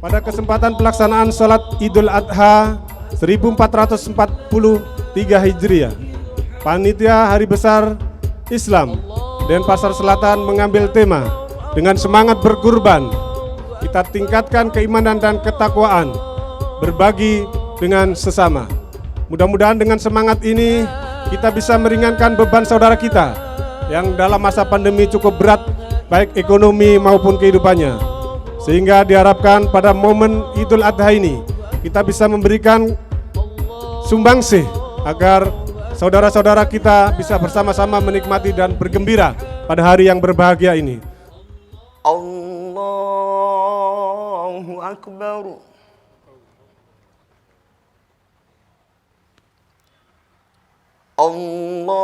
Pada kesempatan pelaksanaan sholat Idul Adha 1443 Hijriah, Panitia Hari Besar Islam Denpasar Selatan mengambil tema dengan semangat berkurban, kita tingkatkan keimanan dan ketakwaan, berbagi dengan sesama. Mudah-mudahan dengan semangat ini kita bisa meringankan beban saudara kita yang dalam masa pandemi cukup berat, baik ekonomi maupun kehidupannya. Sehingga diharapkan pada momen Idul Adha ini kita bisa memberikan sumbangsih agar saudara-saudara kita bisa bersama-sama menikmati dan bergembira pada hari yang berbahagia ini. Allahu Akbar. Allahu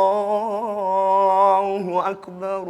Akbar.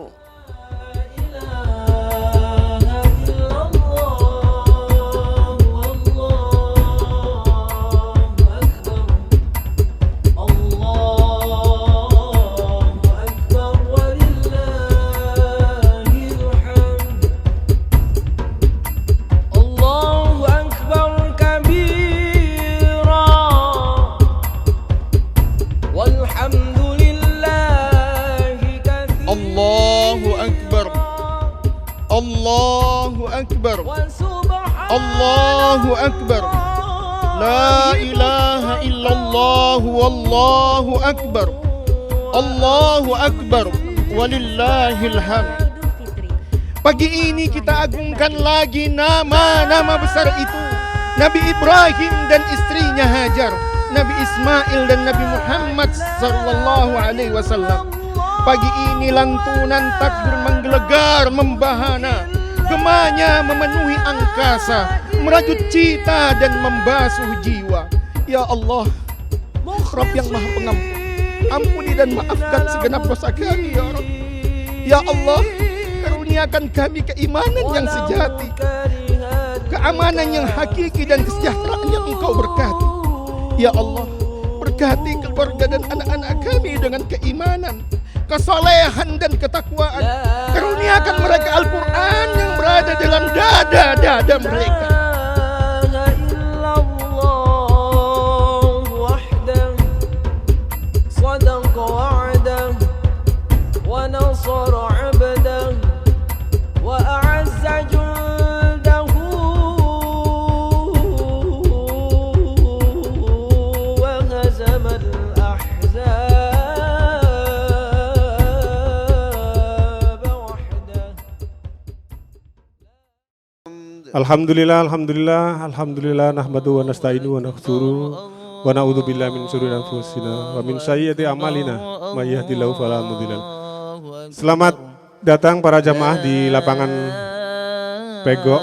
Allahu Akbar. Allahu Akbar. La ilaha illallah wallahu akbar. Allahu Akbar walillahil hamd. Pagi ini kita agungkan lagi nama-nama besar itu, Nabi Ibrahim dan istrinya Hajar, Nabi Ismail dan Nabi Muhammad sallallahu alaihi wasallam. Pagi ini lantunan takbir menggelegar membahana, gemanya memenuhi angkasa, merajut cita dan membasuh jiwa. Ya Allah, Rabb yang Maha Pengampun, ampuni dan maafkan segenap dosa kami ya Rabb. Ya Allah, karuniakan kami keimanan yang sejati, keamanan yang hakiki dan kesejahteraan yang Engkau berkati. Ya Allah, berkati keluarga dan anak-anak kami dengan keimanan, kesolehan dan ketakwaan. Karuniakan mereka Al-Quran yang berada dalam dada-dada mereka. Alhamdulillah, alhamdulillah, alhamdulillah, nahmadu wa nasta'inu wa naghfiru wa na'udzu billahi min syururi anfusina wa min sayyiati a'malina may yahdihillahu fala mudhillalah. Selamat datang para jamaah di lapangan Pegok.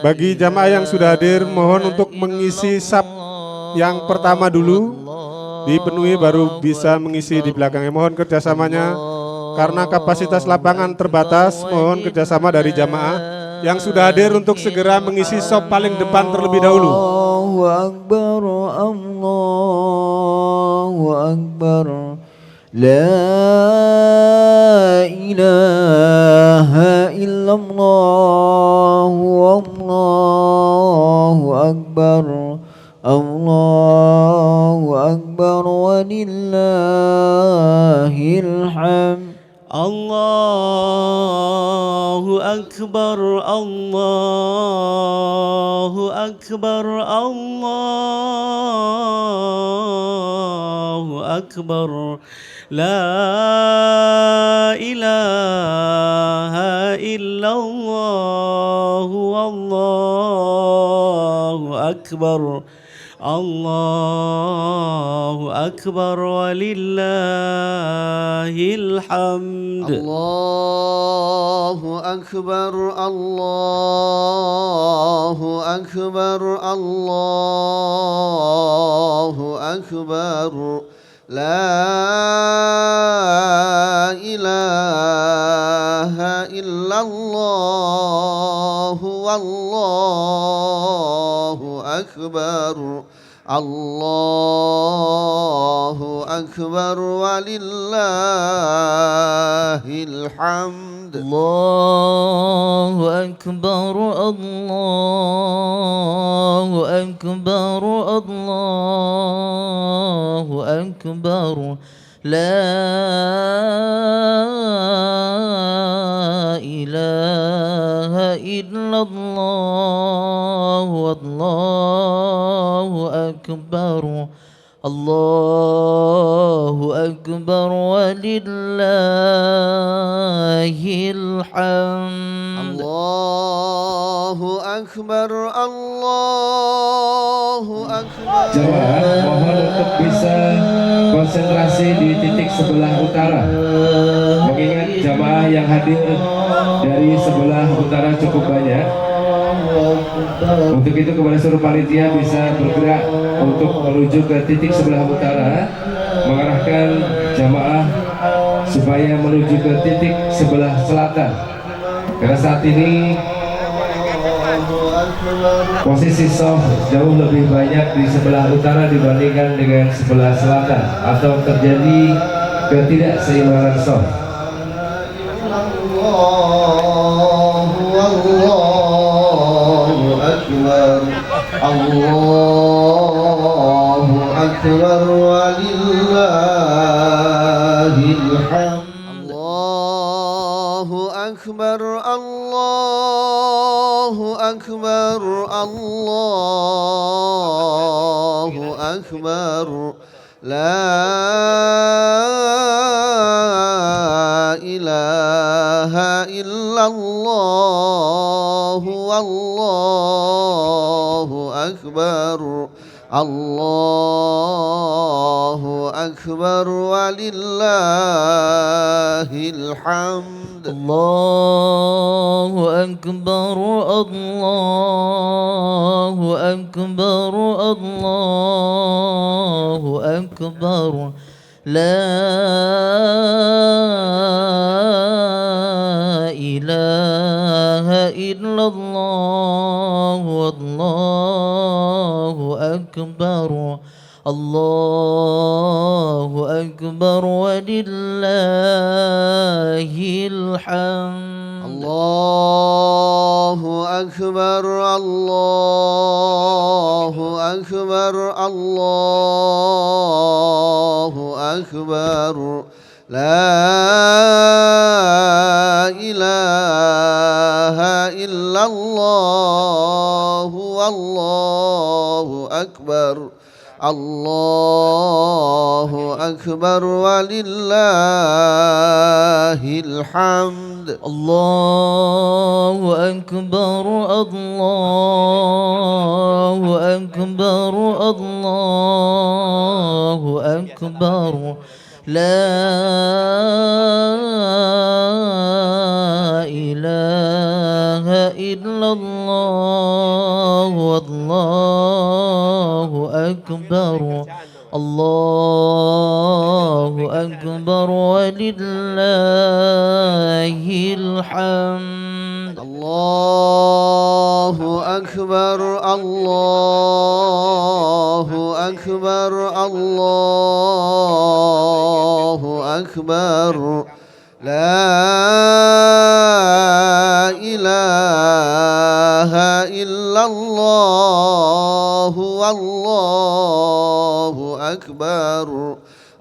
Bagi jamaah yang sudah hadir, mohon untuk mengisi saf yang pertama dulu, dipenuhi baru bisa mengisi di belakangnya. Mohon kerjasamanya karena kapasitas lapangan terbatas. Mohon kerjasama dari jamaah yang sudah hadir untuk segera mengisi sop paling depan terlebih dahulu. Allahu Akbar, Allahu Akbar. La ilaha illallah, Allahu Akbar. Allahu Akbar walillahil الحمد الله أكبر الله أكبر الله أكبر لا إله إلا الله والله أكبر الله أكبر ولله الحمد الله أكبر الله أكبر الله أكبر لا إله إلا الله والله أكبر الله أكبر ولله الحمد الله أكبر الله أكبر الله أكبر لا إله إلا الله والله أكبر الله أكبر ولله الحمد الله أكبر الله أكبر Jamaah mohon untuk bisa konsentrasi di titik sebelah utara. Mengingat jamaah yang hadir dari sebelah utara cukup banyak. Untuk itu kepada seluruh panitia bisa bergerak untuk menuju ke titik sebelah utara, mengarahkan jamaah supaya menuju ke titik sebelah selatan. Karena saat ini posisi shaf jauh lebih banyak di sebelah utara dibandingkan dengan sebelah selatan, atau terjadi ketidakseimbangan shaf. الله أكبر ولله الحمد الله أكبر الله أكبر الله أكبر لا إله إلا الله والله أكبر الله أكبر ولله الحمد الله أكبر الله أكبر الله أكبر لا إله إلا الله والله أكبر الله أكبر ولله الحمد الله أكبر الله أكبر الله أكبر لا إله إلا الله والله أكبر الله أكبر ولله الحمد الله أكبر الله أكبر الله أكبر لا إله إلا الله والله أكبر الله أكبر ولله الحمد الله أكبر الله أكبر الله أكبر لا إله إلا الله والله أكبر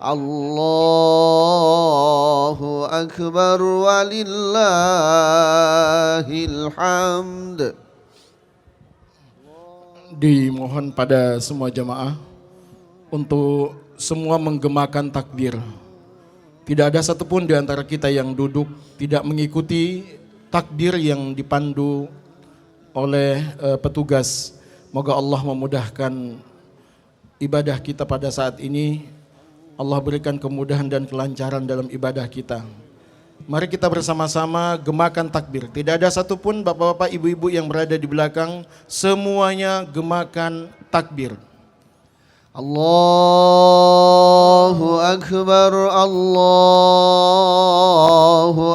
الله أكبر ولله الحمد. Dimohon pada semua jamaah untuk semua menggemakan takbir. Tidak ada satupun di antara kita yang duduk tidak mengikuti takbir yang dipandu oleh petugas. Moga Allah memudahkan ibadah kita pada saat ini. Allah berikan kemudahan dan kelancaran dalam ibadah kita. Mari kita bersama-sama gemakan takbir. Tidak ada satupun bapak-bapak, ibu-ibu yang berada di belakang, semuanya gemakan takbir. Allahu Akbar, Allahu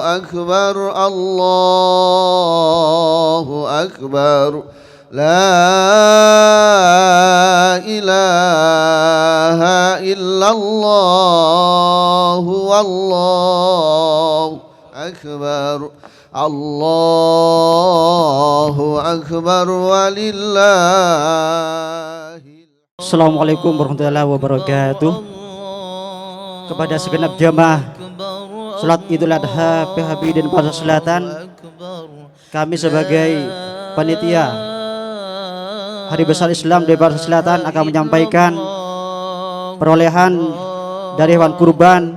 Akbar, Allahu Akbar. La ilaha illallah, wallahu akbar. Allahu Akbar walillahi. Assalamualaikum warahmatullahi wabarakatuh. Kepada segenap jamaah salat Idul Adha PHB dan Pasar Selatan, kami sebagai panitia Hari Besar Islam di Pasar Selatan akan menyampaikan perolehan dari hewan kurban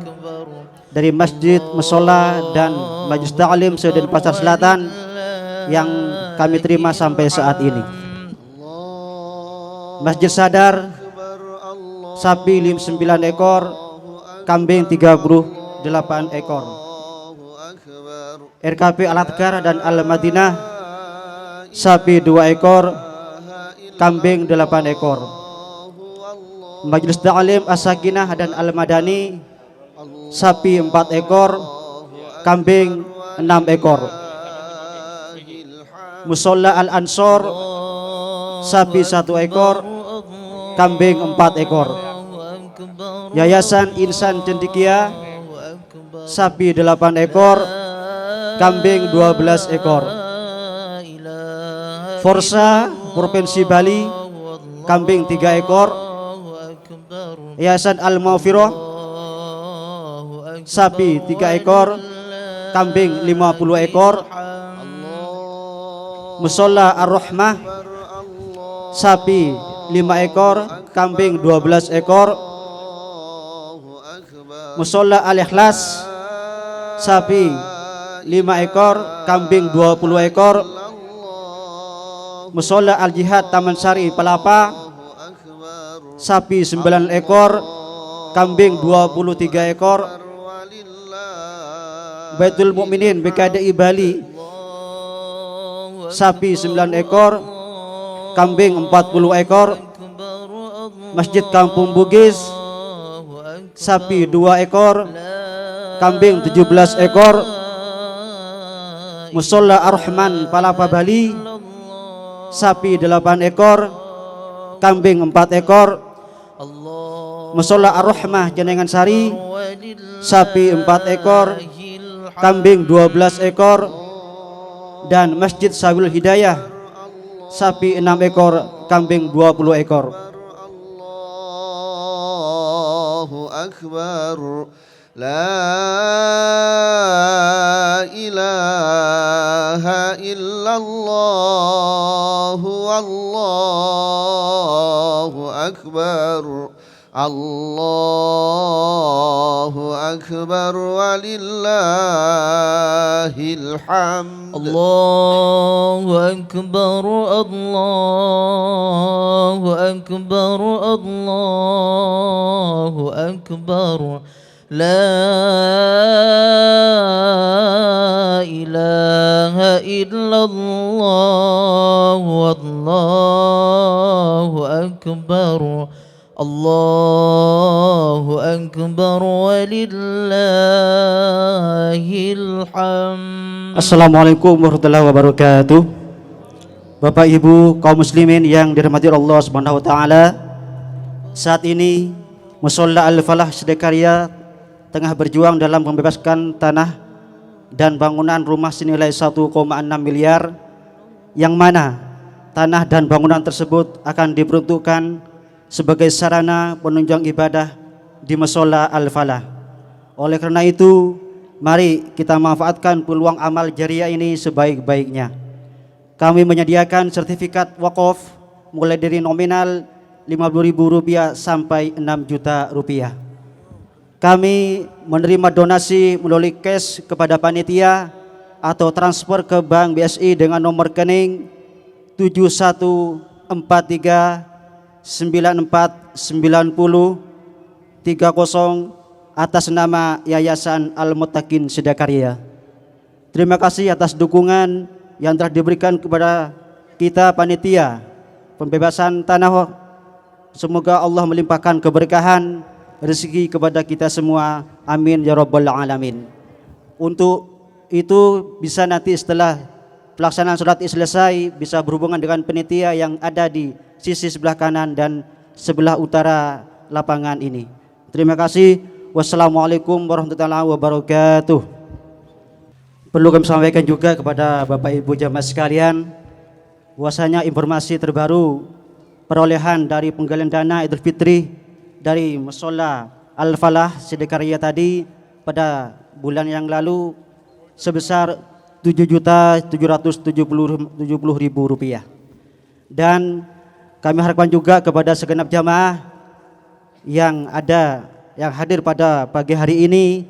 dari masjid, musola dan majelis taklim se-Din Pasar Selatan yang kami terima sampai saat ini. Masjid Sadar sapi 9 ekor, kambing 38 ekor. RKP Al-Adkar dan Al-Madinah sapi 2 ekor, kambing 8 ekor. Majelis Ta'lim As-Sakinah dan Al-Madani sapi 4 ekor, kambing 6 ekor. Musola Al-Ansor sapi 1 ekor, kambing 4 ekor. Yayasan Insan Cendikia sapi 8 ekor, kambing 12 ekor. Forsa Provinsi Bali kambing 3 ekor. Yayasan Al-Maufiroh sapi 3 ekor, kambing 50 ekor. Musola Ar-Rahmah sapi 5 ekor, kambing 12 ekor. Musola Al-Ikhlas sapi 5 ekor, kambing 20 ekor. Musola Al-Jihad Taman Sari Palapa sapi 9 ekor, kambing 23 ekor. Baitul Mukminin BKDI Bali sapi 9 ekor, kambing 40 ekor. Masjid Kampung Bugis sapi 2 ekor, kambing 17 ekor. Musola Ar-Rahman Palapa Bali sapi 8 ekor, kambing 4 ekor. Musola Ar-Rahmah Jenengan Sari sapi 4 ekor, kambing 12 ekor. Dan Masjid Sabil Hidayah sapi 6 ekor, kambing 20 ekor. Allahu Akbar. La ilaha illallah, wallahu akbar. Allahu akbar walillahil hamd. Allahu akbar, Allahu akbar, Allahu akbar. La ilaha illallah, wallahu akbar. Allahu akbar walillahil hamd. Assalamualaikum warahmatullahi wabarakatuh. Bapak Ibu kaum muslimin yang dirahmati Allah Subhanahu wa taala. Saat ini Musholla Al-Falah Sedekarya tengah berjuang dalam membebaskan tanah dan bangunan rumah senilai 1,6 miliar, yang mana tanah dan bangunan tersebut akan diperuntukkan sebagai sarana penunjang ibadah di Musholla Al-Falah. Oleh karena itu, Mari kita manfaatkan peluang amal jariah ini sebaik-baiknya. Kami menyediakan sertifikat wakaf mulai dari nominal Rp50.000 sampai Rp6 juta. Kami menerima donasi melalui cash kepada panitia atau transfer ke Bank BSI dengan nomor rekening 7143949030 atas nama Yayasan Al-Muttaqin Sedakarya. Terima kasih atas dukungan yang telah diberikan kepada kita panitia pembebasan tanah. Semoga Allah melimpahkan keberkahan rezeki kepada kita semua. Amin ya rabbal alamin. Untuk itu bisa nanti setelah pelaksanaan sholat Id selesai bisa berhubungan dengan panitia yang ada di sisi sebelah kanan dan sebelah utara lapangan ini. Terima kasih. Wassalamualaikum warahmatullahi wabarakatuh. Perlu kami sampaikan juga kepada Bapak Ibu jamaah sekalian, bahwasanya informasi terbaru perolehan dari penggalian dana Idul Fitri dari Mushola Al-Falah Sedakarya tadi pada bulan yang lalu sebesar Rp7.770.000. Dan kami harapkan juga kepada segenap jamaah yang hadir pada pagi hari ini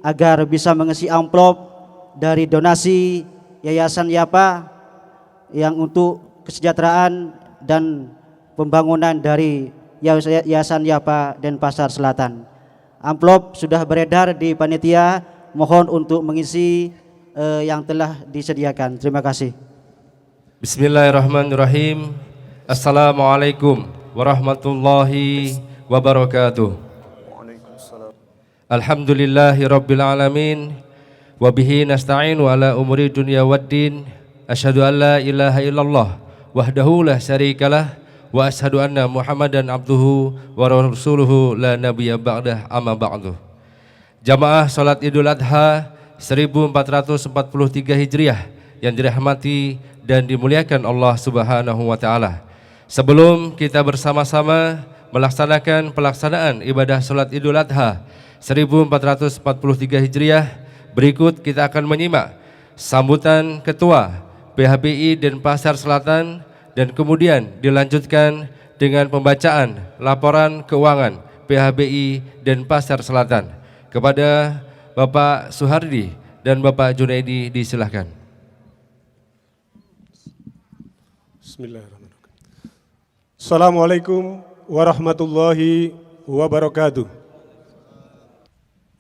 agar bisa mengisi amplop dari donasi Yayasan YAPA yang untuk kesejahteraan dan pembangunan dari Yayasan YAPA Denpasar Selatan. Amplop sudah beredar di panitia, mohon untuk mengisi yang telah disediakan. Terima kasih. Bismillahirrahmanirrahim. Assalamualaikum warahmatullahi wabarakatuh. Alhamdulillahi rabbil alamin. Wabihi nasta'in wa ala umuri dunya waddin. Asyhadu an la ilaha illallah wahdahu la syarikalah wa asyhadu anna Muhammadan abduhu wa rasuluhu la nabiyya ba'dah amma ba'du. Jamaah salat Idul Adha 1443 Hijriah yang dirahmati dan dimuliakan Allah Subhanahu wa taala. Sebelum kita bersama-sama melaksanakan pelaksanaan ibadah salat Idul Adha 1443 Hijriah, berikut kita akan menyimak sambutan Ketua PHBI Denpasar Selatan dan kemudian dilanjutkan dengan pembacaan laporan keuangan PHBI Denpasar Selatan. Kepada Bapak Suhardi dan Bapak Junaidi disilahkan. Bismillahirrahmanirrahim. Assalamualaikum warahmatullahi wabarakatuh.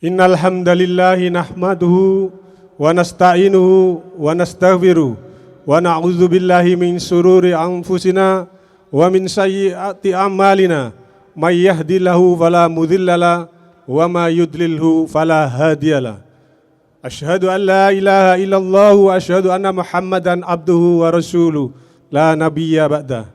Innal hamdalillahi nahmaduhu wa nasta'inuhu wa nastaghfiruh wa na'udzu billahi min shururi anfusina wa min sayyiati a'malina may yahdihillahu fala mudhillalah wa may yudlilhu fala hadiyalah. Asyhadu an la ilaha illallah wa asyhadu anna Muhammadan abduhu wa rasuluh la nabiyya ba'dah.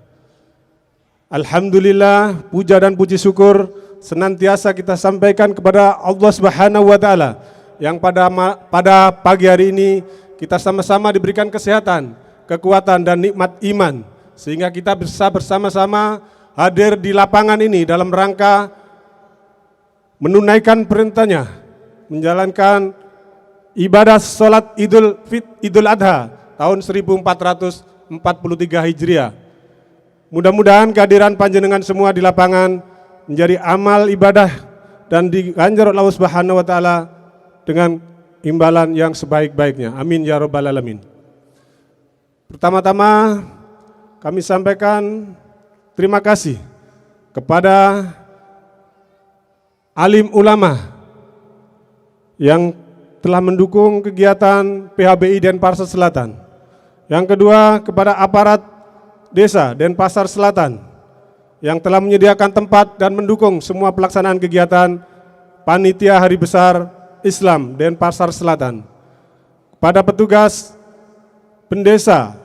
Alhamdulillah, puja dan puji syukur senantiasa kita sampaikan kepada Allah Subhanahu wa taala yang pada pagi hari ini kita sama-sama diberikan kesehatan, kekuatan dan nikmat iman sehingga kita bisa bersama-sama hadir di lapangan ini dalam rangka menunaikan perintahnya, menjalankan ibadah salat Idul Adha tahun 1443 Hijriah. Mudah-mudahan kehadiran panjenengan semua di lapangan menjadi amal ibadah dan diganjar oleh Allah Subhanahu wa taala dengan imbalan yang sebaik-baiknya. Amin ya rabbal alamin. Pertama-tama kami sampaikan terima kasih kepada alim ulama yang telah mendukung kegiatan PHBI Denpasar Selatan. Yang kedua kepada aparat desa Denpasar Selatan yang telah menyediakan tempat dan mendukung semua pelaksanaan kegiatan Panitia Hari Besar Islam Denpasar Selatan. Pada petugas pendesa,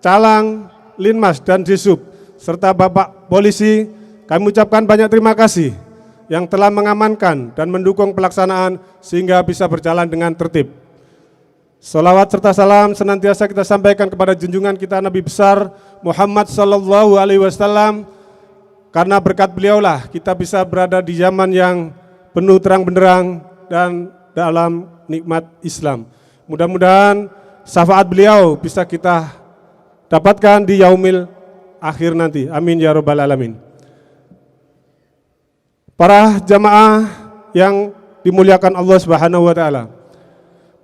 calang, linmas dan disub, serta Bapak Polisi, kami ucapkan banyak terima kasih yang telah mengamankan dan mendukung pelaksanaan sehingga bisa berjalan dengan tertib. Salawat serta salam senantiasa kita sampaikan kepada junjungan kita Nabi besar Muhammad sallallahu alaihi wasallam. Karena berkat beliaulah kita bisa berada di zaman yang penuh terang benderang dan dalam nikmat Islam. Mudah-mudahan syafaat beliau bisa kita dapatkan di yaumil akhir nanti. Amin ya rabbal alamin. Para jamaah yang dimuliakan Allah Subhanahu wa taala.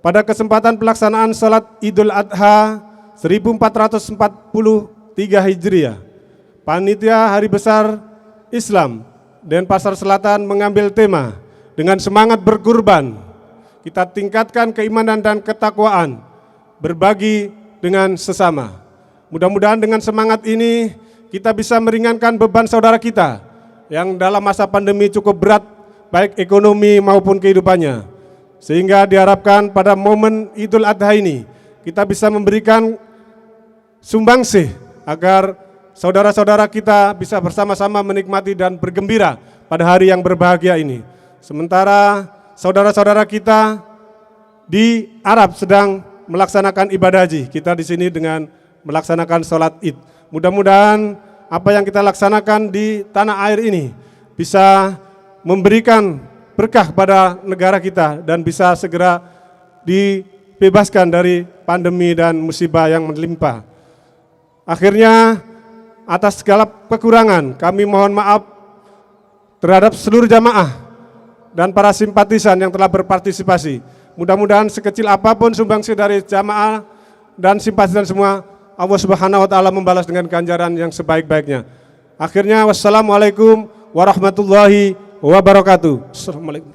Pada kesempatan pelaksanaan salat Idul Adha 1443 Hijriah, Panitia Hari Besar Islam Denpasar Selatan mengambil tema dengan semangat berkurban. Kita tingkatkan keimanan dan ketakwaan, berbagi dengan sesama. Mudah-mudahan dengan semangat ini kita bisa meringankan beban saudara kita yang dalam masa pandemi cukup berat, baik ekonomi maupun kehidupannya. Sehingga diharapkan pada momen Idul Adha ini kita bisa memberikan sumbangsih agar saudara-saudara kita bisa bersama-sama menikmati dan bergembira pada hari yang berbahagia ini. Sementara saudara-saudara kita di Arab sedang melaksanakan ibadah haji, kita di sini dengan melaksanakan sholat Id. Mudah-mudahan apa yang kita laksanakan di tanah air ini bisa memberikan berkah pada negara kita dan bisa segera dibebaskan dari pandemi dan musibah yang melimpah. Akhirnya atas segala kekurangan kami mohon maaf terhadap seluruh jamaah dan para simpatisan yang telah berpartisipasi. Mudah-mudahan sekecil apapun sumbangsi dari jamaah dan simpatisan semua, Allah Subhanahu wa taala membalas dengan ganjaran yang sebaik-baiknya. Akhirnya wassalamualaikum warahmatullahi wabarakatuh. Assalamualaikum.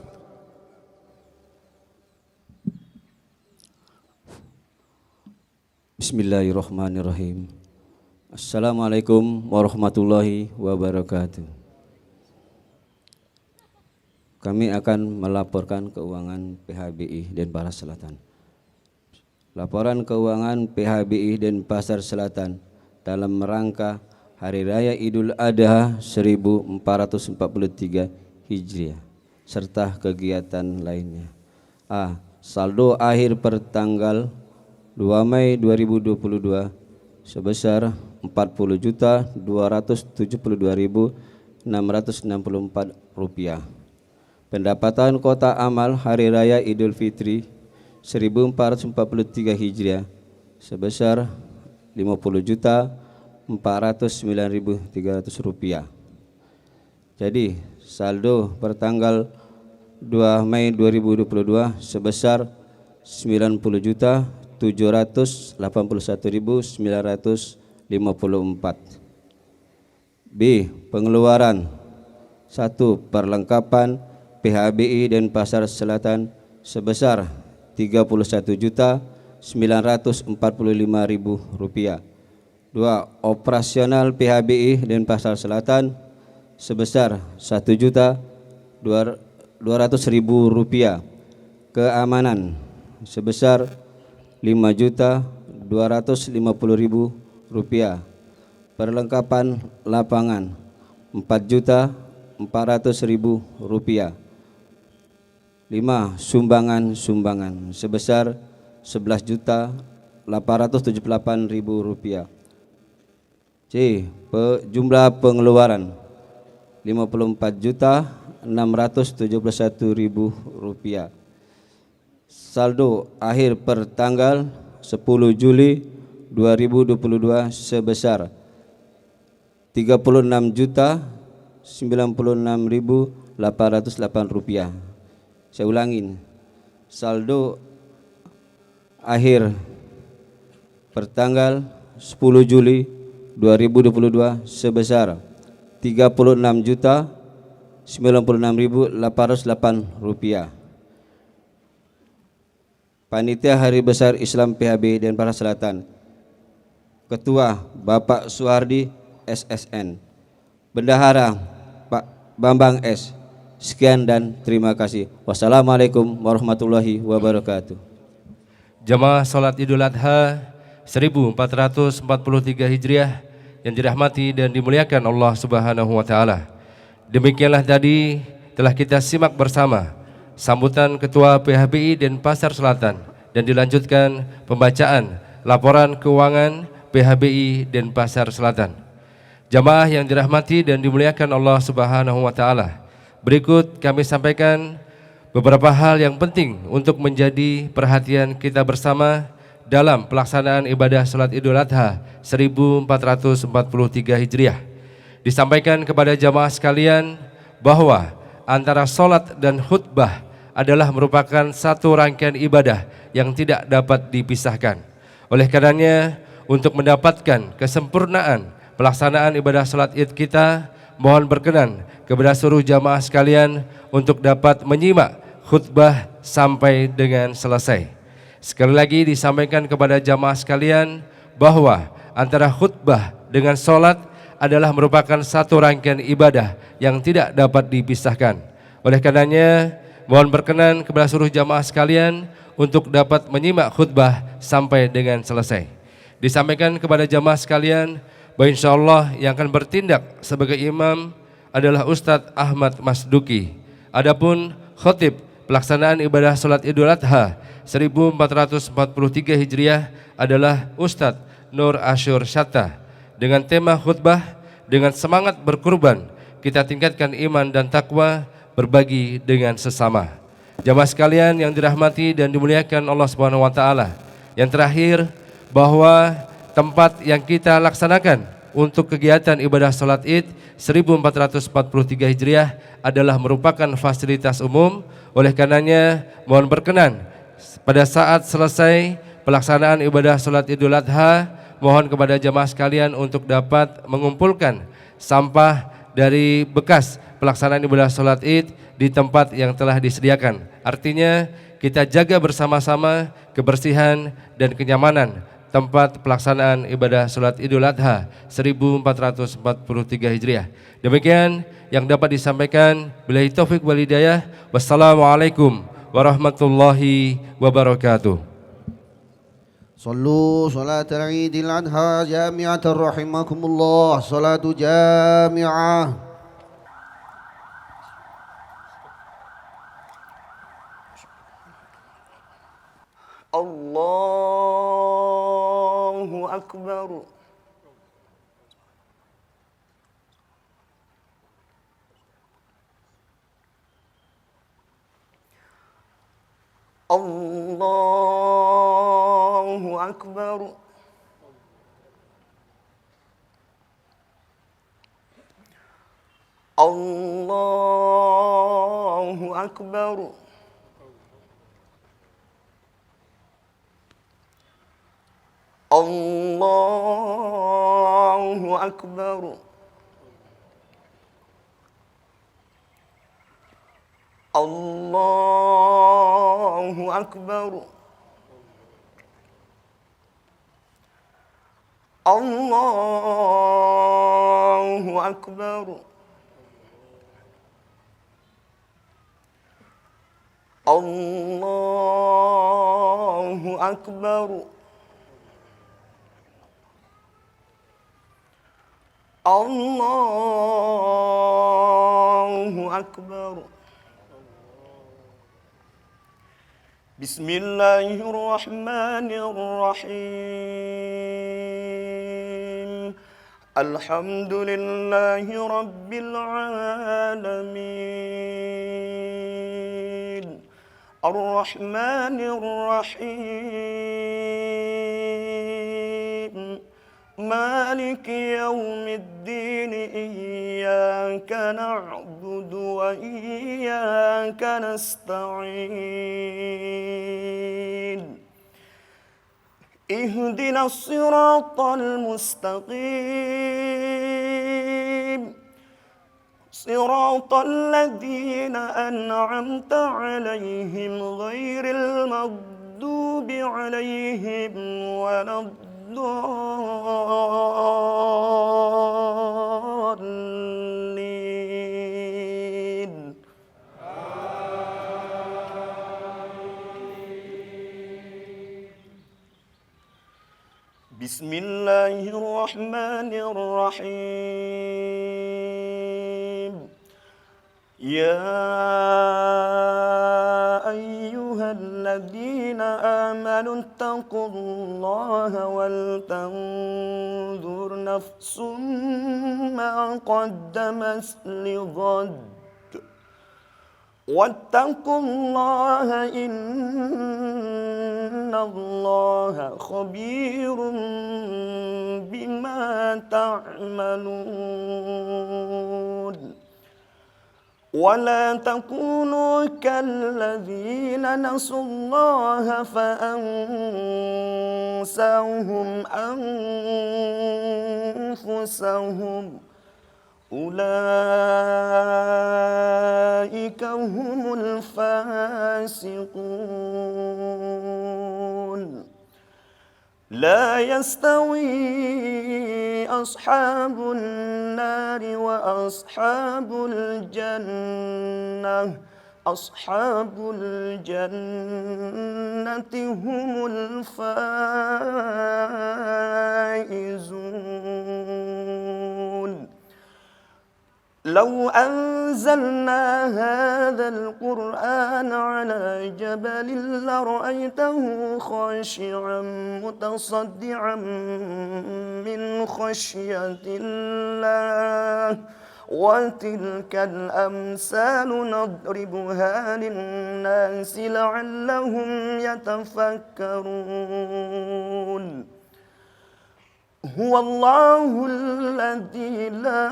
Bismillahirrahmanirrahim. Assalamualaikum warahmatullahi wabarakatuh. Kami akan melaporkan keuangan PHBI Denpasar Selatan. Laporan keuangan PHBI Denpasar Selatan dalam rangka Hari Raya Idul Adha 1443 Hijriah serta kegiatan lainnya. A. Saldo akhir per tanggal 2 Mei 2022 sebesar Rp40.272.664. Pendapatan kota amal Hari Raya Idul Fitri 1443 Hijriah sebesar Rp50.409.300. Jadi saldo per tanggal 2 Mei 2022 sebesar Rp90.781.954. B. Pengeluaran 1. Perlengkapan PHBI Denpasar Selatan sebesar Rp31.945.000. 2. Operasional PHBI Denpasar Selatan sebesar Rp1.200.000. Keamanan sebesar Rp5.250.000. Perlengkapan lapangan Rp4.400.000. 5. Sumbangan sebesar Rp11.878.000. C. Jumlah pengeluaran Rp54.671.000. Saldo akhir per tanggal 10 Juli 2022 sebesar Rp36.096.808. Saya ulangin, saldo akhir per tanggal 10 Juli 2022 sebesar Rp36.096.808. Panitia Hari Besar Islam PHB Denpasar Selatan. Ketua Bapak Suhardi SSN. Bendahara Pak Bambang S. Sekian dan terima kasih. Wassalamualaikum warahmatullahi wabarakatuh. Jamaah salat Idul Adha 1443 Hijriah yang dirahmati dan dimuliakan Allah Subhanahu wa taala. Demikianlah tadi telah kita simak bersama sambutan Ketua PHBI Denpasar Selatan dan dilanjutkan pembacaan laporan keuangan PHBI Denpasar Selatan. Jamaah yang dirahmati dan dimuliakan Allah Subhanahu wa taala, berikut kami sampaikan beberapa hal yang penting untuk menjadi perhatian kita bersama dalam pelaksanaan ibadah salat Idul Adha 1443 Hijriah. Disampaikan kepada jamaah sekalian bahwa antara salat dan khutbah adalah merupakan satu rangkaian ibadah yang tidak dapat dipisahkan. Oleh karenanya, untuk mendapatkan kesempurnaan pelaksanaan ibadah salat Id kita, mohon berkenan kepada seluruh jamaah sekalian untuk dapat menyimak khutbah sampai dengan selesai. Sekali lagi disampaikan kepada jamaah sekalian bahwa antara khutbah dengan salat adalah merupakan satu rangkaian ibadah yang tidak dapat dipisahkan. Oleh karenanya, mohon berkenan kepada seluruh jamaah sekalian untuk dapat menyimak khutbah sampai dengan selesai. Disampaikan kepada jamaah sekalian bahwa insyaallah yang akan bertindak sebagai imam adalah Ustadz Ahmad Masduki. Adapun khotib pelaksanaan ibadah salat Idul Adha 1443 Hijriah adalah Ustadz Nur Asyur Syatta. Dengan tema khutbah, dengan semangat berkurban, kita tingkatkan iman dan takwa, berbagi dengan sesama. Jamaah sekalian yang dirahmati dan dimuliakan Allah Subhanahu wa taala. Yang terakhir, bahwa tempat yang kita laksanakan untuk kegiatan ibadah salat Id 1443 Hijriah adalah merupakan fasilitas umum. Oleh karenanya, mohon berkenan pada saat selesai pelaksanaan ibadah salat Idul Adha, mohon kepada jamaah sekalian untuk dapat mengumpulkan sampah dari bekas pelaksanaan ibadah salat Id di tempat yang telah disediakan. Artinya, kita jaga bersama-sama kebersihan dan kenyamanan tempat pelaksanaan ibadah salat Idul Adha 1443 Hijriah. Demikian yang dapat disampaikan. Billahi taufik wal hidayah. Wassalamualaikum warahmatullahi wabarakatuh. صلوا صلاة العيد الأضحى جامعة رحمكم الله صلاة جامعة الله أكبر الله أكبر الله أكبر الله أكبر الله أكبر الله أكبر الله أكبر الله أكبر بسم الله الرحمن الرحيم الحمد لله رب العالمين الرحمن الرحيم مالك يوم الدين إياك نعبد وإياك نستعين اهدنا الصراط المستقيم صراط الذين أنعمت عليهم غير المغضوب عليهم ولا الضالين بسم الله الرحمن الرحيم يا أيها الذين آمنوا اتقوا الله ولتنظر نفس ما قدمت لغد واتقوا الله إن الله خبير بما تعملون ولا تكونوا كالذين نسوا الله فأنساهم أنفسهم أولئك هم الفاسقون لا يستوي أصحاب النار وأصحاب الجنة أصحاب الجنة هم الفائزون لو أنزلنا هذا القرآن على جبل لرأيته خاشعا متصدعا من خشية الله وتلك الأمثال نضربها للناس لعلهم يتفكرون هو الله الذي لا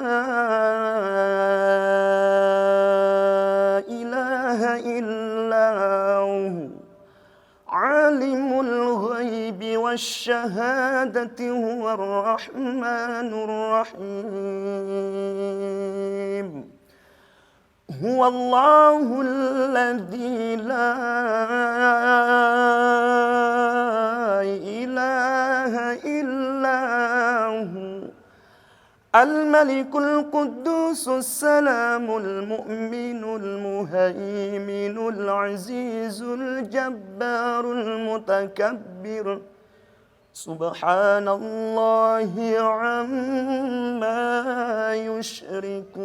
إله إلا هو عالم الغيب والشهادة هو الرحمن الرحيم هو الله الذي لا إله إلا هو الملك القدوس السلام المؤمن المهيمن العزيز الجبار المتكبر سبحان الله عما يشركون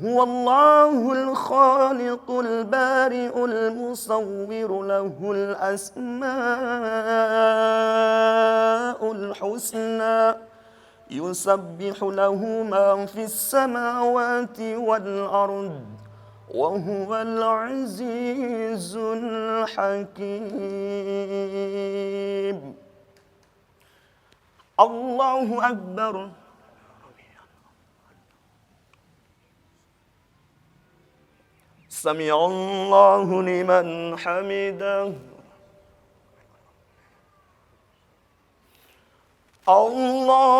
هو الله الخالق البارئ المصور له الأسماء الحسنى يسبح له ما في السماوات والأرض وهو العزيز الحكيم الله أكبر سمع الله لمن حمده الله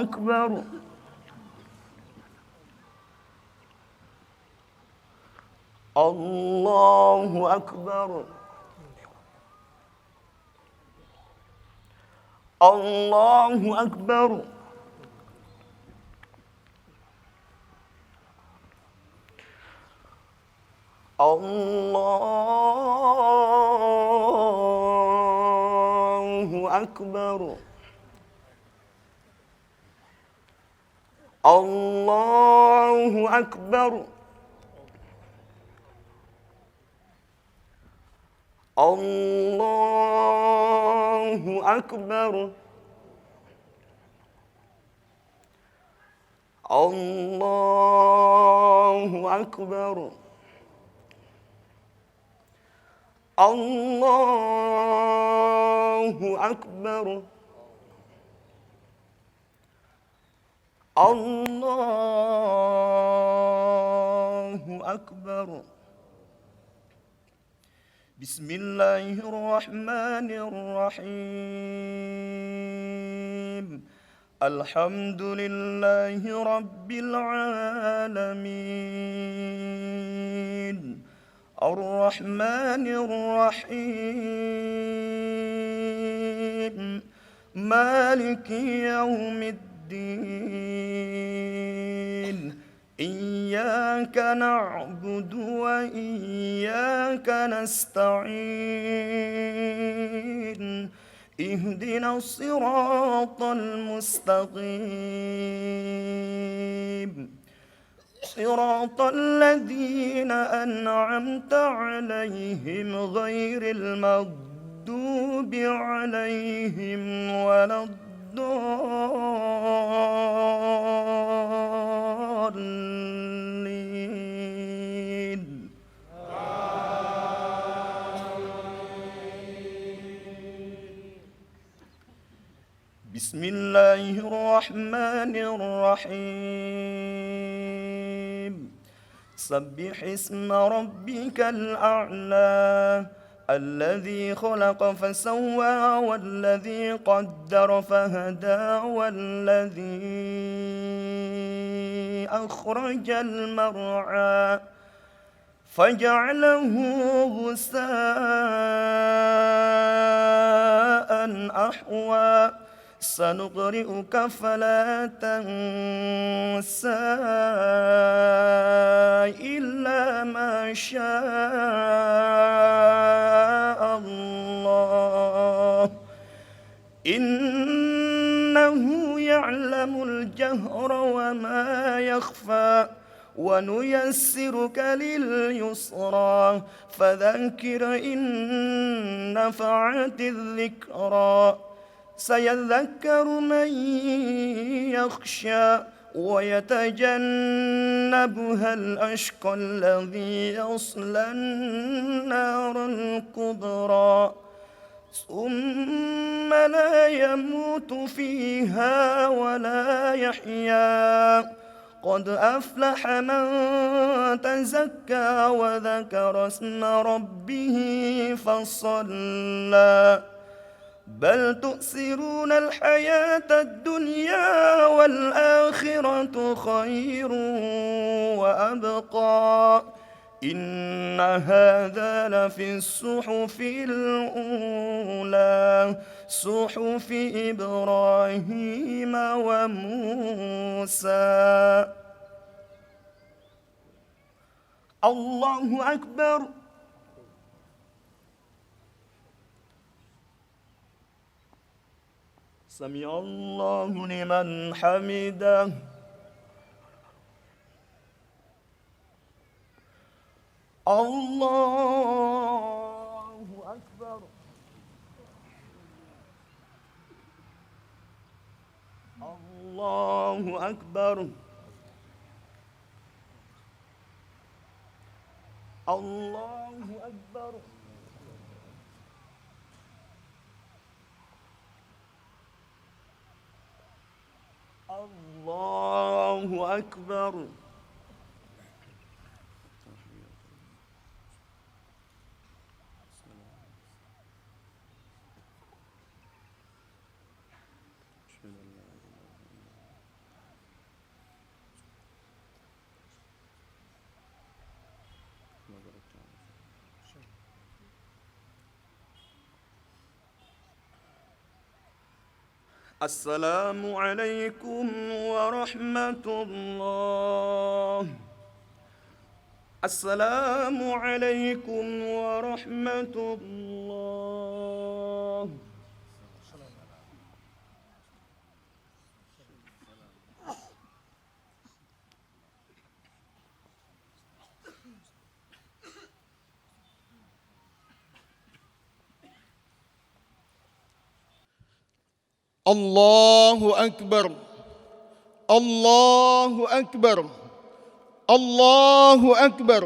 أكبر الله أكبر الله أكبر الله أكبر الله أكبر الله أكبر الله أكبر الله أكبر الله أكبر بسم الله الرحمن الرحيم الحمد لله رب العالمين الرحمن الرحيم مالك يوم الدين إياك نعبد وإياك نستعين اهدنا الصراط المستقيم صراط الذين أنعمت عليهم غير المغضوب عليهم ولا الضالين الضالين. بسم الله الرحمن الرحيم. سبح اسم ربك الأعلى الذي خلق فسوى والذي قدر فهدى والذي أخرج المرعى فجعله غثاء أحوى سنقرئك فلا تنسى إلا ما شاء الله إنه يعلم الجهر وما يخفى ونيسرك لليسرى فذكر إن نفعت الذكرى سيذكر من يخشى ويتجنبها الأشقى الذي يصلى النار الكبرى ثم لا يموت فيها ولا يحيا قد أفلح من تزكى وذكر اسم ربه فصلى بل تؤثرون الحياة الدنيا والآخرة خير وأبقى إن هذا لفي الصحف الأولى صحف إبراهيم وموسى. الله أكبر. سمع الله لمن حمده. الله أكبر. الله أكبر. الله أكبر. الله أكبر. السلام عليكم ورحمة الله. السلام عليكم ورحمة الله. الله أكبر. الله أكبر. الله أكبر.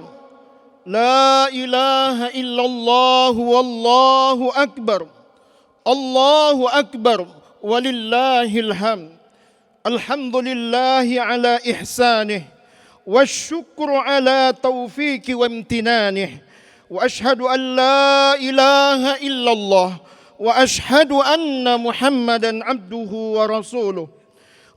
لا إله إلا الله والله أكبر. الله أكبر ولله الحمد. الحمد لله على إحسانه والشكر على توفيق وامتنانه وأشهد أن لا إله إلا الله وأشهد أن محمدا عبده ورسوله.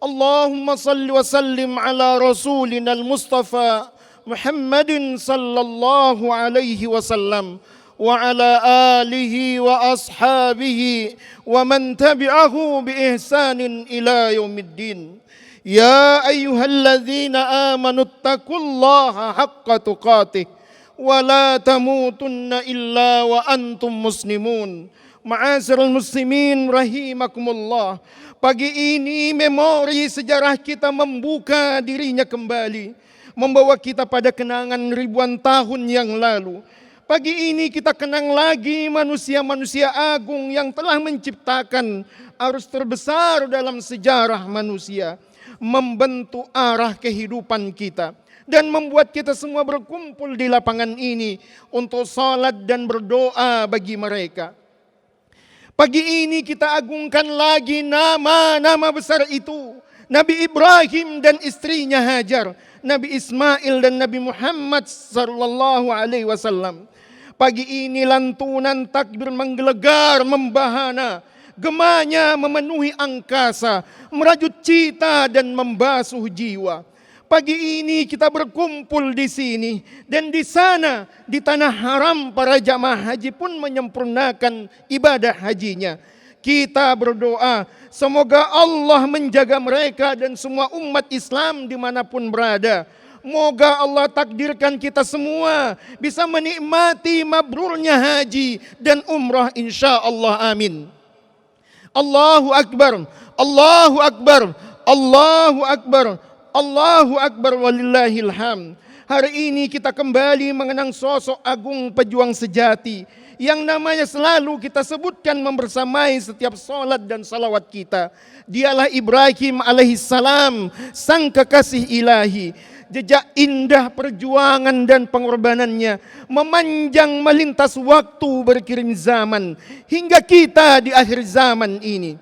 اللهم صل وسلم على رسولنا المصطفى محمد صلى الله عليه وسلم وعلى آله وأصحابه ومن تبعه بإحسان إلى يوم الدين. يا أيها الذين آمنوا اتقوا الله حق تقاته ولا تموتن إلا وأنتم مسلمون. Ma'asyiral muslimin rahimakumullah. Pagi ini memori sejarah kita membuka dirinya kembali, membawa kita pada kenangan ribuan tahun yang lalu. Pagi ini kita kenang lagi manusia-manusia agung yang telah menciptakan arus terbesar dalam sejarah manusia, membentuk arah kehidupan kita, dan membuat kita semua berkumpul di lapangan ini untuk salat dan berdoa bagi mereka. Pagi ini kita agungkan lagi nama-nama besar itu, Nabi Ibrahim dan istrinya Hajar, Nabi Ismail dan Nabi Muhammad sallallahu alaihi wasallam. Pagi ini lantunan takbir menggelegar, membahana, gemanya memenuhi angkasa, merajut cita dan membasuh jiwa. Pagi ini kita berkumpul di sini dan di sana, di tanah haram, para jamaah haji pun menyempurnakan ibadah hajinya. Kita berdoa semoga Allah menjaga mereka dan semua umat Islam dimanapun berada. Moga Allah takdirkan kita semua bisa menikmati mabrurnya haji dan umrah, insya Allah, amin. Allahu Akbar, Allahu Akbar, Allahu Akbar, Allahu Akbar, walillahil hamd. Hari ini kita kembali mengenang sosok agung pejuang sejati yang namanya selalu kita sebutkan membersamai setiap solat dan salawat kita. Dialah Ibrahim alaihissalam, sang kekasih ilahi. Jejak indah perjuangan dan pengorbanannya memanjang melintas waktu berkirim zaman hingga kita di akhir zaman ini.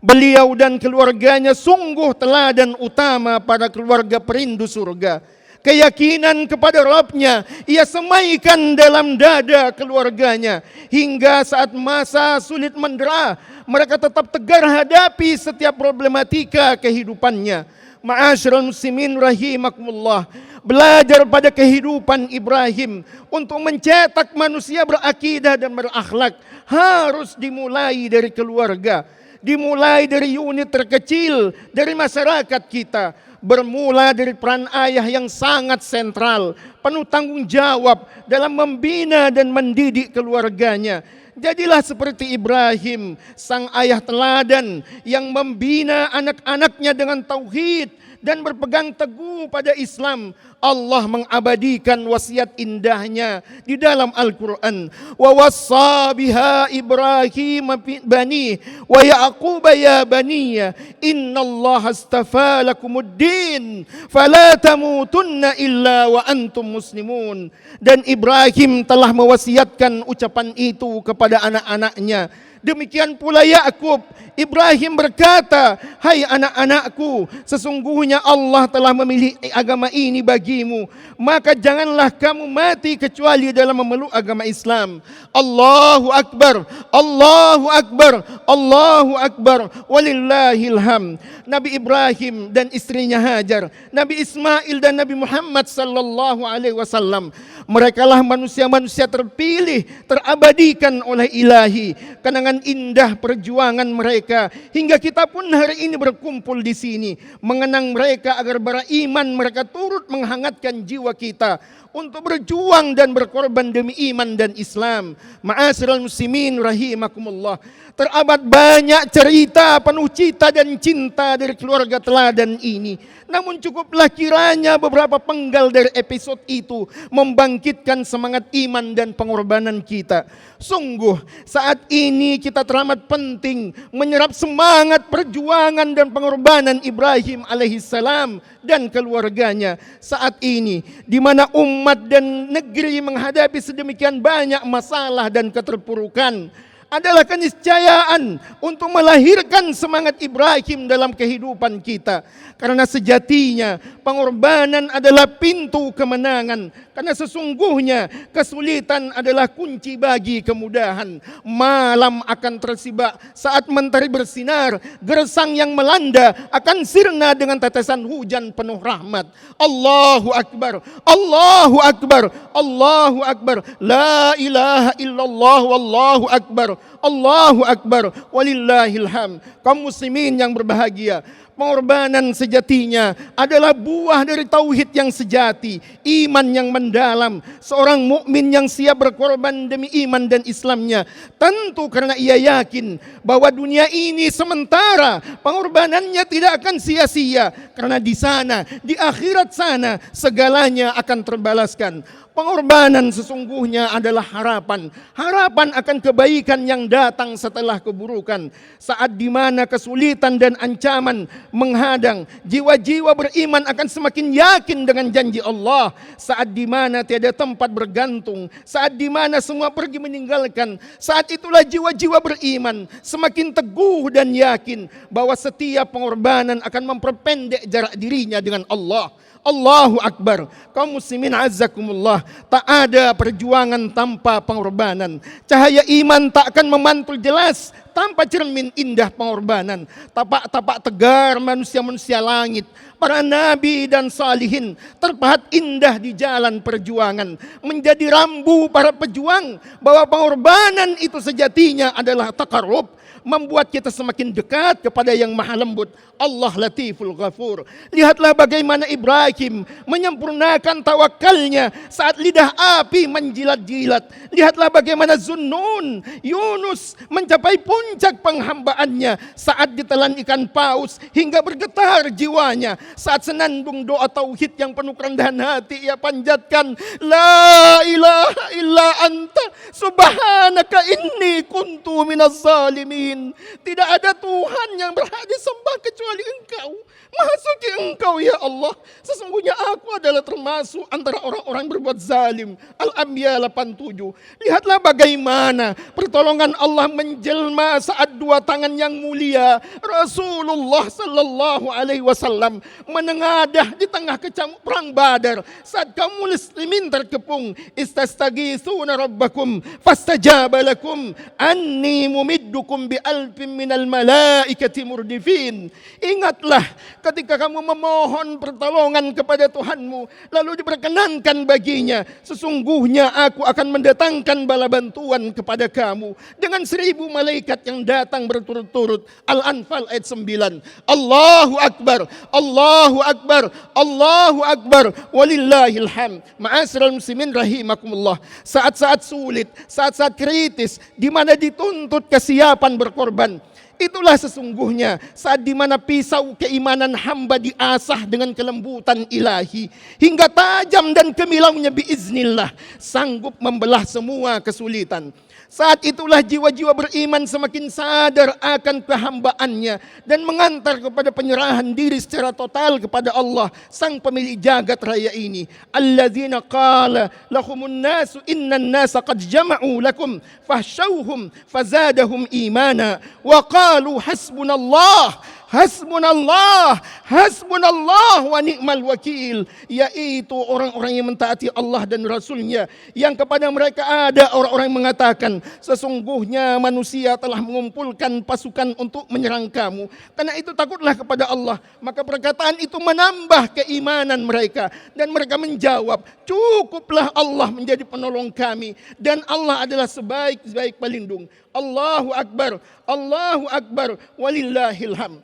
Beliau dan keluarganya sungguh teladan utama pada keluarga perindu surga. Keyakinan kepada Rabb-Nya ia semaikan dalam dada keluarganya. Hingga saat masa sulit mendera, mereka tetap tegar hadapi setiap problematika kehidupannya. Ma'asyiral muslimin rahimakumullah, belajar pada kehidupan Ibrahim untuk mencetak manusia berakidah dan berakhlak harus dimulai dari keluarga. Dimulai dari unit terkecil dari masyarakat kita, bermula dari peran ayah yang sangat sentral, penuh tanggung jawab dalam membina dan mendidik keluarganya. Jadilah seperti Ibrahim, sang ayah teladan yang membina anak-anaknya dengan tauhid dan berpegang teguh pada Islam. Allah mengabadikan wasiat indahnya di dalam Al-Quran. Wa wassa biha Ibrahim bani wa Ya'qub ya baniya innallaha astafa lakumuddin fala tamutunna illa wa antum muslimun. Dan Ibrahim telah mewasiatkan ucapan itu kepada anak-anaknya. Demikian pula Yakub. Ibrahim berkata, hai anak-anakku, sesungguhnya Allah telah memilih agama ini bagimu, maka janganlah kamu mati kecuali dalam memeluk agama Islam. Allahu Akbar, Allahu Akbar, Allahu Akbar, walillahil hamd. Nabi Ibrahim dan istrinya Hajar, Nabi Ismail dan Nabi Muhammad sallallahu alaihi wasallam, merekalah manusia-manusia terpilih, terabadikan oleh ilahi. Kenangan indah perjuangan mereka hingga kita pun hari ini berkumpul di sini mengenang mereka agar beriman mereka turut menghangatkan jiwa kita untuk berjuang dan berkorban demi iman dan Islam. Ma'asyiral muslimin rahimakumullah, terabat banyak cerita penuh cita dan cinta dari keluarga teladan ini. Namun cukuplah kiranya beberapa penggal dari episode itu membangkitkan semangat iman dan pengorbanan kita. Sungguh saat ini kita teramat penting menyerap semangat perjuangan dan pengorbanan Ibrahim alaihissalam dan keluarganya saat ini, di mana umat dan negeri menghadapi sedemikian banyak masalah dan keterpurukan. Adalah keniscayaan untuk melahirkan semangat Ibrahim dalam kehidupan kita. Karena sejatinya pengorbanan adalah pintu kemenangan. Karena sesungguhnya kesulitan adalah kunci bagi kemudahan. Malam akan tersibak saat mentari bersinar, gersang yang melanda akan sirna dengan tetesan hujan penuh rahmat. Allahu Akbar, Allahu Akbar, Allahu Akbar, la ilaha illallah, wallahu Akbar, Allahu Akbar, walillahil hamd. Kaum muslimin yang berbahagia, pengorbanan sejatinya adalah buah dari tauhid yang sejati, iman yang mendalam. Seorang mukmin yang siap berkorban demi iman dan Islamnya, tentu karena ia yakin bahwa dunia ini sementara, pengorbanannya tidak akan sia-sia, karena di sana, di akhirat sana, segalanya akan terbalaskan. Pengorbanan sesungguhnya adalah harapan. Harapan akan kebaikan yang datang setelah keburukan. Saat di mana kesulitan dan ancaman menghadang. Jiwa-jiwa beriman akan semakin yakin dengan janji Allah. Saat di mana tiada tempat bergantung, saat di mana semua pergi meninggalkan, saat itulah jiwa-jiwa beriman semakin teguh dan yakin bahwa setiap pengorbanan akan memperpendek jarak dirinya dengan Allah. Allahu Akbar. Kaum muslimin azzakumullah, tak ada perjuangan tanpa pengorbanan. Cahaya iman tak akan memantul jelas tanpa cermin indah pengorbanan. Tapak-tapak tegar manusia-manusia langit, para nabi dan salihin terpahat indah di jalan perjuangan, menjadi rambu para pejuang bahwa pengorbanan itu sejatinya adalah takarrub, membuat kita semakin dekat kepada yang maha lembut, Allah Latiful Ghafur. Lihatlah bagaimana Ibrahim menyempurnakan tawakalnya saat lidah api menjilat-jilat. Lihatlah bagaimana Zunnun, Yunus mencapai puncak penghambaannya saat ditelan ikan paus hingga bergetar jiwanya. Saat senandung doa tauhid yang penuh kerendahan hati ia panjatkan, La ilaha illa anta subhanaka inni kuntu minaz zalimin. Tidak ada Tuhan yang berhak disembah kecuali Engkau. Maha suci Engkau ya Allah. Sesungguhnya aku adalah termasuk antara orang-orang berbuat zalim. Al-Anbiya 87. Lihatlah bagaimana pertolongan Allah menjelma saat dua tangan yang mulia Rasulullah sallallahu alaihi wasallam menengadah di tengah kecamuk perang Badar saat kaum muslimin terkepung. Istastaghitsuna rabbakum fastajaba lakum anni mumiddukum bi alfin minal malaikati murdifin. Ingatlah ketika kamu memohon pertolongan kepada Tuhanmu, lalu diperkenankan baginya, sesungguhnya aku akan mendatangkan bala bantuan kepada kamu dengan 1000 malaikat yang datang berturut-turut. Al-Anfal ayat 9. Allahu Akbar, Allahu Akbar, Allahu Akbar, walillahil hamd. Ma'asyiral muslimin rahimakumullah. Saat-saat sulit, saat-saat kritis, di mana dituntut kesiapan berkorban, itulah sesungguhnya saat di mana pisau keimanan hamba diasah dengan kelembutan ilahi hingga tajam dan kemilaunya biiznillah sanggup membelah semua kesulitan. Saat itulah jiwa-jiwa beriman semakin sadar akan kehambaannya dan mengantar kepada penyerahan diri secara total kepada Allah, sang pemilik jagat raya ini. Alladzina qala lahumun nasu innan nasa qad jama'u lakum fahsyauhum fazadahum imana wa qalu hasbunallah Hasbunallah, hasbunallah wa ni'mal wakil. Yaitu orang-orang yang mentaati Allah dan Rasulnya, yang kepada mereka ada orang-orang yang mengatakan, sesungguhnya manusia telah mengumpulkan pasukan untuk menyerang kamu. Karena itu takutlah kepada Allah. Maka perkataan itu menambah keimanan mereka. Dan mereka menjawab, cukuplah Allah menjadi penolong kami. Dan Allah adalah sebaik-baik pelindung. Allahu Akbar, Allahu Akbar, walillahil hamd.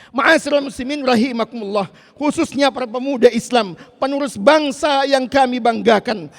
Ma'asyiral muslimin rahimakumullah, khususnya para pemuda Islam, penerus bangsa yang kami banggakan.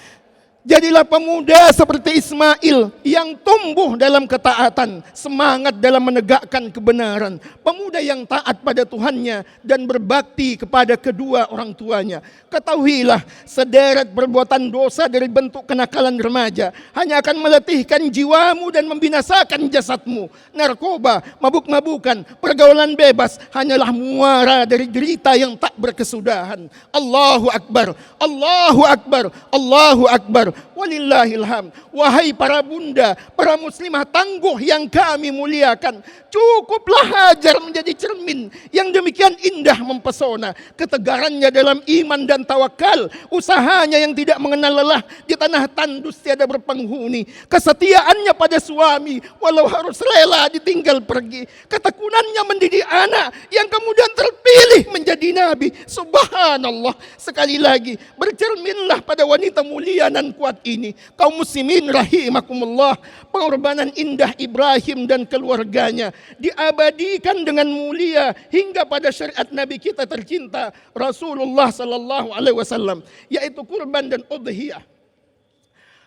Jadilah pemuda seperti Ismail yang tumbuh dalam ketaatan, semangat dalam menegakkan kebenaran. Pemuda yang taat pada Tuhannya dan berbakti kepada kedua orang tuanya. Ketahuilah, sederet perbuatan dosa dari bentuk kenakalan remaja hanya akan meletihkan jiwamu dan membinasakan jasadmu. Narkoba, mabuk-mabukan, pergaulan bebas hanyalah muara dari derita yang tak berkesudahan. Allahu Akbar, Allahu Akbar, Allahu Akbar. Walillahil hamd. Wahai para bunda, para muslimah tangguh yang kami muliakan, cukuplah Hajar menjadi cermin yang demikian indah mempesona. Ketegarannya dalam iman dan tawakal, usahanya yang tidak mengenal lelah di tanah tandus tiada berpenghuni, kesetiaannya pada suami walau harus rela ditinggal pergi, ketekunannya mendidik anak yang kemudian terpilih menjadi nabi. Subhanallah. Sekali lagi, bercerminlah pada wanita mulia dan kuat ini. Kaum muslimin rahimakumullah, pengorbanan indah Ibrahim dan keluarganya diabadikan dengan mulia hingga pada syariat Nabi kita tercinta Rasulullah sallallahu alaihi wasallam, yaitu kurban dan udhiyah.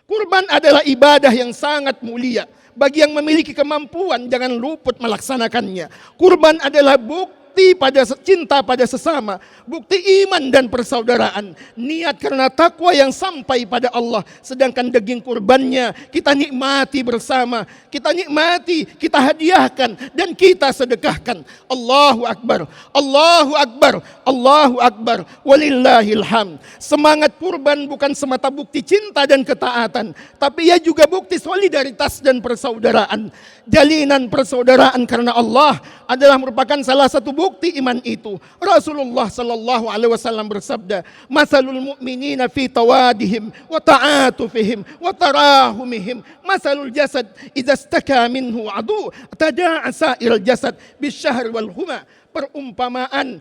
Kurban adalah ibadah yang sangat mulia. Bagi yang memiliki kemampuan jangan luput melaksanakannya. Kurban adalah bukti bukti pada cinta pada sesama, bukti iman dan persaudaraan, niat karena takwa yang sampai pada Allah. Sedangkan daging kurbannya kita nikmati bersama, kita nikmati, kita hadiahkan dan kita sedekahkan. Allahu Akbar, Allahu Akbar, Allahu Akbar, walillahil hamd. Semangat kurban bukan semata bukti cinta dan ketaatan, tapi ia juga bukti solidaritas dan persaudaraan. Jalinan persaudaraan karena Allah adalah merupakan salah satu bukti iman itu. Rasulullah sallallahu alaihi wasallam bersabda, "Masalul mu'minina fi tawadihim wa ta'atufihim wa tarahumihim masalul jasad idza istaka minhu adu tada'a sa'irul jasad bisyahri wal huma." Perumpamaan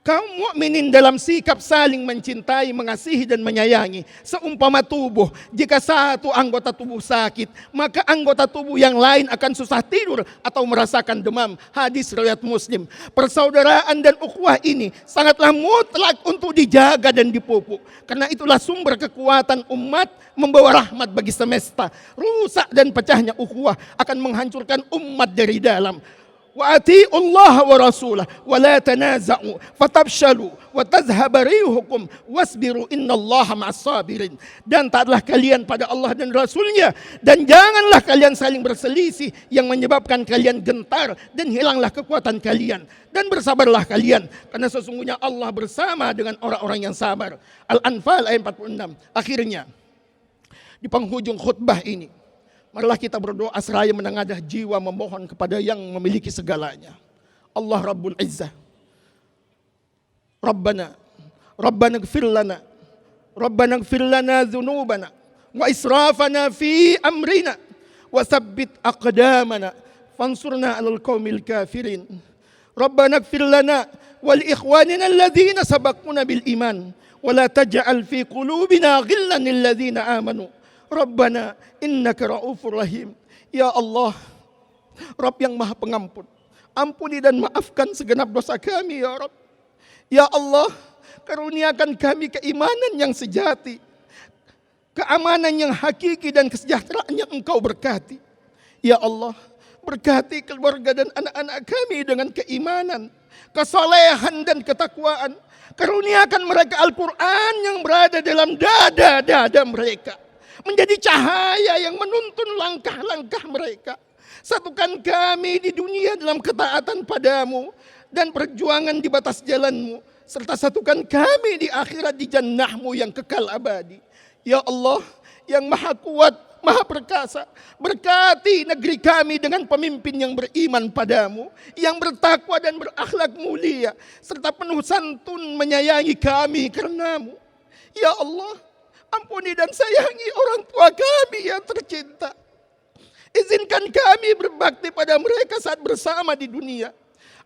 kaum mukminin dalam sikap saling mencintai, mengasihi dan menyayangi seumpama tubuh. Jika satu anggota tubuh sakit, maka anggota tubuh yang lain akan susah tidur atau merasakan demam. Hadis riwayat Muslim. Persaudaraan dan ukhuwah ini sangatlah mutlak untuk dijaga dan dipupuk. Karena itulah sumber kekuatan umat, membawa rahmat bagi semesta. Rusak dan pecahnya ukhuwah akan menghancurkan umat dari dalam. Wa ati'u Allah wa rasulah wa la tanaza'u fatabshalu wa tadhhaba rihukum wasbiru innallaha ma'as sabirin. Dan taatlah kalian pada Allah dan Rasulnya, dan janganlah kalian saling berselisih yang menyebabkan kalian gentar dan hilanglah kekuatan kalian, dan bersabarlah kalian karena sesungguhnya Allah bersama dengan orang-orang yang sabar. Al-Anfal ayat 46. Akhirnya di penghujung khutbah ini, marilah kita berdoa seraya menengadah jiwa memohon kepada yang memiliki segalanya. Allah Rabbul Izzah. Rabbana ighfir lana. Rabbana ighfir lana dhunubana wa israfana fi amrina wa tsabbit aqdamana fansurna 'alal qaumil kafirin. Rabbana ighfir lana wa li ikhwanina alladhina sabaquna bil iman wa la taj'al fi qulubina ghillan lil ladzina amanu. Rabbana innaka ra'ufur rahim. Ya Allah, Rabb yang maha pengampun, ampuni dan maafkan segenap dosa kami ya Rabb. Ya Allah, karuniakan kami keimanan yang sejati, keamanan yang hakiki dan kesejahteraan yang Engkau berkati. Ya Allah, berkati keluarga dan anak-anak kami dengan keimanan, kesolehan dan ketakwaan. Karuniakan mereka Al-Quran yang berada dalam dada-dada mereka, menjadi cahaya yang menuntun langkah-langkah mereka. Satukan kami di dunia dalam ketaatan padamu dan perjuangan di batas jalanmu, serta satukan kami di akhirat di jannahmu yang kekal abadi. Ya Allah yang maha kuat, maha perkasa, berkati negeri kami dengan pemimpin yang beriman padamu, yang bertakwa dan berakhlak mulia, serta penuh santun menyayangi kami karenamu. Ya Allah, ampuni dan sayangi orang tua kami yang tercinta. Izinkan kami berbakti pada mereka saat bersama di dunia,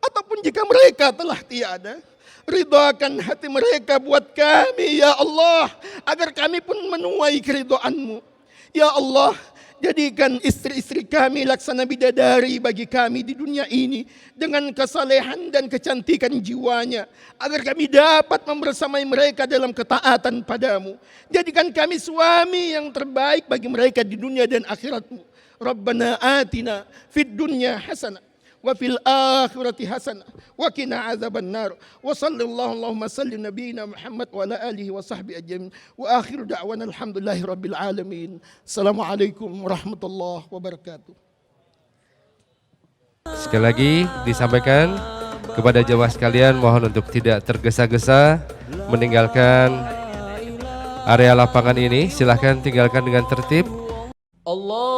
ataupun jika mereka telah tiada. Ridhakan hati mereka buat kami ya Allah, agar kami pun menuai keridhaan-Mu. Ya Allah, jadikan istri-istri kami laksana bidadari bagi kami di dunia ini dengan kesalehan dan kecantikan jiwanya, agar kami dapat membersamai mereka dalam ketaatan padamu. Jadikan kami suami yang terbaik bagi mereka di dunia dan akhirat-Mu. Rabbana atina fid dunya hasanah wa fil akhirati hasanah wa qina azabannar. Wa sallallahu Allahumma salli nabiyina Muhammad wa ala alihi wa sahbihi ajmain. Wa akhiru da'wana alhamdulillahi rabbil alamin. Assalamualaikum warahmatullahi wabarakatuh. Sekali lagi disampaikan kepada jemaah sekalian, mohon untuk tidak tergesa-gesa meninggalkan area lapangan ini. Silahkan tinggalkan dengan tertib. Allah